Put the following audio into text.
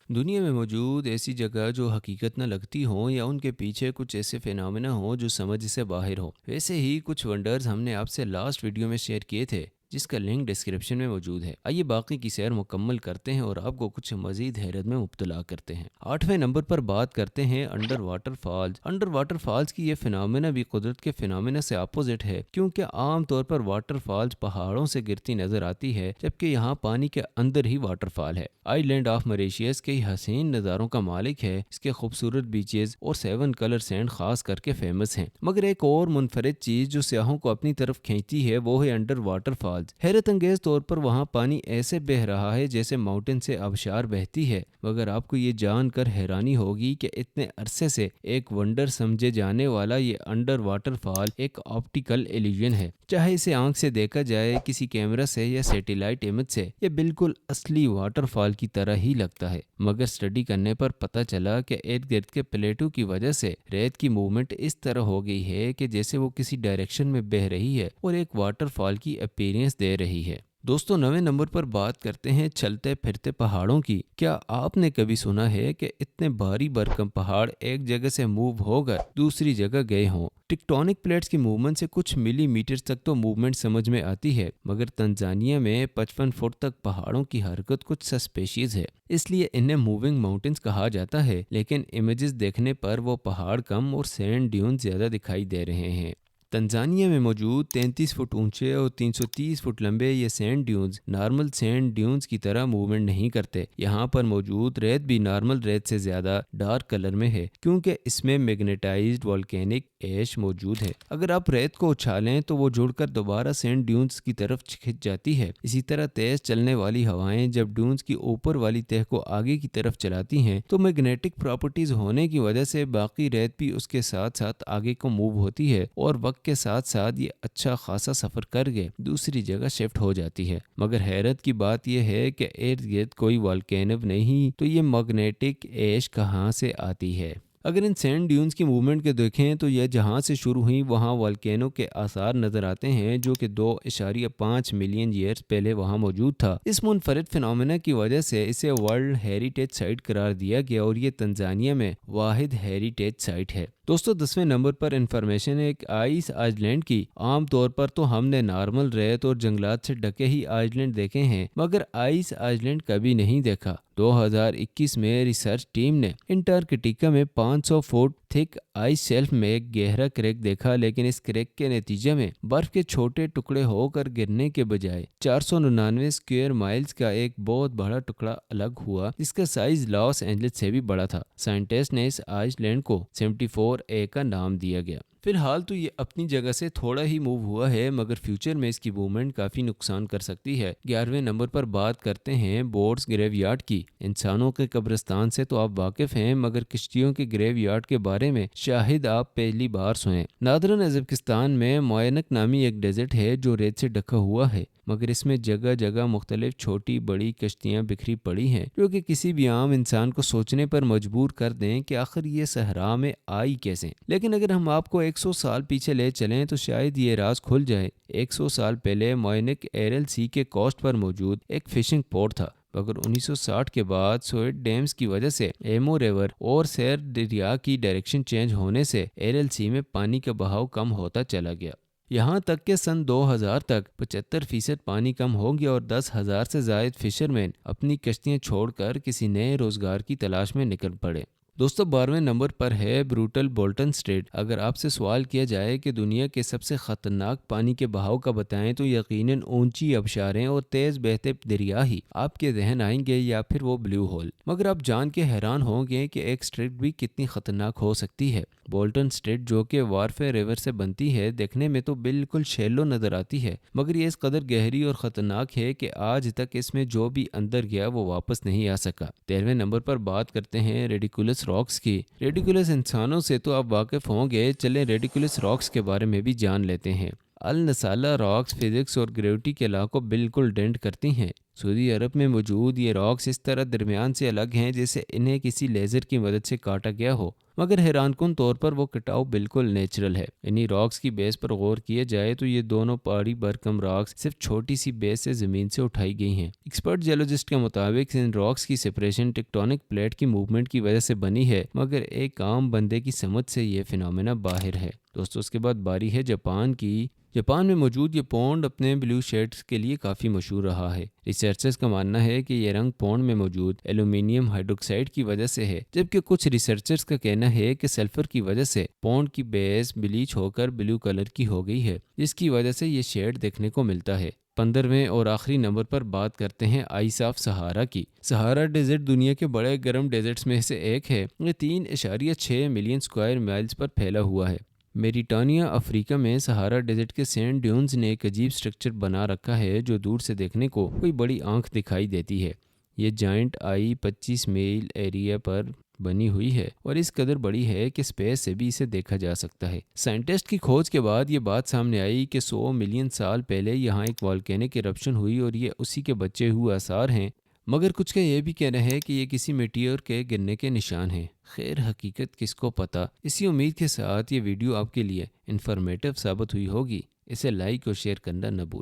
दुनिया में मौजूद ऐसी जगह जो हकीकत न लगती हो या उनके पीछे कुछ ऐसे फिनोमेना हो जो समझ से बाहर हो, वैसे ही कुछ वंडर्स हमने आपसे लास्ट वीडियो में शेयर किए थे, जिसका लिंक डिस्क्रिप्शन में मौजूद है। आइए बाकी की सैर मुकम्मल करते हैं और आपको कुछ मजीद हैरत में मुब्तला करते हैं। 8वें नंबर पर बात करते हैं under water falls. Under water falls की ये फिनोमेना भी कुदरत के फिनोमेना से अपोजिट है, क्योंकि आम तौर पर वाटर फॉल्स पहाड़ों से गिरती नजर आती है, जबकि यहाँ पानी के अंदर ही वाटरफॉल है। आइलैंड ऑफ मॉरिशस के हसीन नज़ारों का मालिक है। इसके खूबसूरत बीचेस और 7 कलर सैंड खास करके फेमस हैं। मगर एक और मुनफरिद चीज़ जो सियाहों को अपनी तरफ खींचती है वो है अंडर वाटर फॉल्स। हैरत अंगेज तौर पर वहाँ पानी ऐसे बह रहा है जैसे माउंटेन से आबशार बहती है। मगर आपको ये जानकर हैरानी होगी कि इतने अरसे से एक वंडर समझे जाने वाला ये अंडर वाटर फॉल एक ऑप्टिकल इल्यूजन है। चाहे इसे आंख से देखा जाए, किसी कैमरा से या सैटेलाइट इमेज से, ये बिल्कुल असली वाटरफॉल की तरह ही लगता है। मगर स्टडी करने पर पता चला कि इर्द गिर्द के प्लेटों की वजह से रेत की मूवमेंट इस तरह हो गई है कि जैसे वो किसी डायरेक्शन में बह रही है और एक वाटरफॉल की अपीयरेंस दे रही है। दोस्तों, 9वें नंबर पर बात करते हैं चलते फिरते पहाड़ों की। क्या आपने कभी सुना है कि इतने भारी भरकम पहाड़ एक जगह से मूव होकर दूसरी जगह गए हों? टेक्टोनिक प्लेट्स की मूवमेंट से कुछ मिलीमीटर तक तो मूवमेंट समझ में आती है, मगर तंजानिया में 55 फुट तक पहाड़ों की हरकत कुछ सस्पेशियस है, इसलिए इन्हें मूविंग माउंटेन्स कहा जाता है। लेकिन इमेजेस देखने पर वो पहाड़ कम और सैंड ड्यून ज्यादा दिखाई दे रहे हैं। तंजानिया में मौजूद 33 फुट ऊंचे और 330 फुट लंबे ये sand dunes normal sand dunes की तरह मूवमेंट नहीं करते। यहाँ पर मौजूद रेत भी नॉर्मल रेत से ज़्यादा डार्क कलर में है, क्योंकि इसमें मैग्नेटाइज्ड वोल्केनिक ऐश मौजूद है। अगर आप रेत को उछालें तो वो जुड़कर दोबारा सैंड ड्यून्स की तरफ खिंच जाती है। इसी तरह तेज चलने वाली हवाएं जब ड्यून्स की ऊपर वाली तह को आगे की तरफ चलाती हैं तो मैग्नेटिक प्रॉपर्टीज होने की वजह से बाकी रेत भी उसके साथ साथ आगे को मूव होती है और वक्त के साथ साथ ये अच्छा खासा सफर करके दूसरी जगह शिफ्ट हो जाती है। मगर हैरत की बात यह है कि इर्द गिर्द कोई वोल्केनो नहीं, तो ये मैग्नेटिक ऐश कहाँ से आती है? अगर इन सैंड ड्यून्स की मूवमेंट के देखें तो यह जहाँ से शुरू हुई वहाँ वोल्केनो के आसार नजर आते हैं, जो कि 2.5 मिलियन ईयर्स पहले वहाँ मौजूद था। इस मुनफरिद फिनोमेना की वजह से इसे वर्ल्ड हेरिटेज साइट करार दिया गया और ये तंजानिया में वाहिद हेरिटेज साइट है। दोस्तों, 10वें नंबर पर इंफॉर्मेशन है एक आइस आइलैंड की। आमतौर पर तो हमने नॉर्मल रेत और जंगलात से ढके ही आइलैंड देखे हैं, मगर आइस आइलैंड कभी नहीं देखा। 2021 में रिसर्च टीम ने अंटार्कटिका में 500 फुट थिक आइस शेल्फ में एक गहरा क्रैक देखा, लेकिन इस क्रैक के नतीजे में बर्फ के छोटे टुकड़े होकर गिरने के बजाय 499 स्क्वायर माइल्स का एक बहुत बड़ा टुकड़ा अलग हुआ, जिसका साइज लॉस एंजलिस से भी बड़ा था। साइंटिस्ट ने इस आइसलैंड को 74A का नाम दिया गया। फिलहाल तो ये अपनी जगह से थोड़ा ही मूव हुआ है, मगर फ्यूचर में इसकी मूवमेंट काफ़ी नुकसान कर सकती है। 11वें नंबर पर बात करते हैं बोट्स ग्रेवयार्ड की। इंसानों के कब्रिस्तान से तो आप वाकिफ हैं, मगर किश्तियों के ग्रेवयार्ड के बारे में शायद आप पहली बार सुने। नादरन अज़रबैजान में मोयनक नामी एक डेजर्ट है जो रेत से ढका हुआ है, मगर इसमें जगह जगह मुख्तलिफ छोटी बड़ी कश्तियाँ बिखरी पड़ी हैं, जो कि किसी भी आम इंसान को सोचने पर मजबूर कर दें कि आखिर ये सहरा में आई कैसे। लेकिन अगर हम आपको 100 साल पीछे ले चलें तो शायद ये राज खुल जाए। 100 साल पहले मोयनिक एरल सी के कोस्ट पर मौजूद एक फिशिंग पोर्ट था, मगर 1960 के बाद सोएट डैम्स की वजह से एमो रिवर और सैर दरिया की डायरेक्शन चेंज होने से एरल सी में पानी का बहाव कम होता चला गया। यहाँ तक कि सन 2000 तक 75% पानी कम हो गया और 10,000 से जायद फिशरमैन अपनी कश्तियाँ छोड़कर किसी नए रोजगार की तलाश में निकल पड़े। दोस्तों, 12वें नंबर पर है ब्रूटल बोल्टन स्ट्रेट। अगर आपसे सवाल किया जाए कि दुनिया के सबसे खतरनाक पानी के बहाव का बताएं तो यकीनन ऊंची आबशारें और तेज बहते दरिया ही आपके जहन आएंगे, या फिर वो ब्लू होल। मगर आप जान के हैरान होंगे कि एक स्ट्रेट भी कितनी खतरनाक हो सकती है। बोल्टन स्ट्रेट, जो कि वारफे रिवर से बनती है, देखने में तो बिल्कुल शैलो नजर आती है, मगर ये इस कदर गहरी और खतरनाक है कि आज तक इसमें जो भी अंदर गया वो वापस नहीं आ सका। 13वें नंबर पर बात करते हैं रेडिकुलस रॉक्स की। रेडिकुलस इंसानों से तो आप वाकिफ होंगे, चलें रेडिकुलस रॉक्स के बारे में भी जान लेते हैं। अल नसाला रॉक्स फिजिक्स और ग्रेविटी के लॉ को बिल्कुल डेंट करती हैं। सऊदी अरब में मौजूद ये रॉक्स इस तरह दरमियान से अलग हैं जैसे इन्हें किसी लेज़र की मदद से काटा गया हो, मगर हैरानकुन तौर पर वो कटाव बिल्कुल नेचुरल है। इन्हीं रॉक्स की बेस पर गौर किया जाए तो ये दोनों पहाड़ी बरकम रॉक्स सिर्फ छोटी सी बेस से ज़मीन से उठाई गई हैं। एक्सपर्ट जियोलॉजिस्ट के मुताबिक इन रॉक्स की सेपरेशन टेक्टोनिक प्लेट की मूवमेंट की वजह से बनी है, मगर एक आम बंदे की समझ से ये फिनोमेना बाहर है। दोस्तों, उसके बाद बारी है जापान की। जापान में मौजूद ये पौंड अपने ब्लू शेड्स के लिए काफ़ी मशहूर रहा है। रिसर्चर्स का मानना है कि ये रंग पौंड में मौजूद एल्यूमिनियम हाइड्रोक्साइड की वजह से है, जबकि कुछ रिसर्चर्स का कहना है कि सल्फर की वजह से पौंड की बेस ब्लीच होकर ब्लू कलर की हो गई है, जिसकी वजह से ये शेड देखने को मिलता है। 15वें और आखिरी नंबर पर बात करते हैं आइस ऑफ सहारा की। सहारा डेजर्ट दुनिया के बड़े गर्म डेजर्ट्स में से एक है। ये 3.6 मिलियन स्क्वायर माइल्स पर फैला हुआ है। मेरिटानिया अफ्रीका में सहारा डेजर्ट के सैंड ड्यून्स ने एक अजीब स्ट्रक्चर बना रखा है जो दूर से देखने को कोई बड़ी आंख दिखाई देती है। ये जाइंट आई 25 मील एरिया पर बनी हुई है और इस कदर बड़ी है कि स्पेस से भी इसे देखा जा सकता है। साइंटिस्ट की खोज के बाद ये बात सामने आई कि 100 मिलियन साल पहले यहाँ एक वॉल्केनिक इरप्शन हुई और ये उसी के बचे हुए आसार हैं, मगर कुछ का यह भी कहना है कि ये किसी मीटियोर के गिरने के निशान हैं। खैर, हकीकत किसको पता। इसी उम्मीद के साथ ये वीडियो आपके लिए इन्फॉर्मेटिव साबित हुई होगी। इसे लाइक और शेयर करना न भूलें।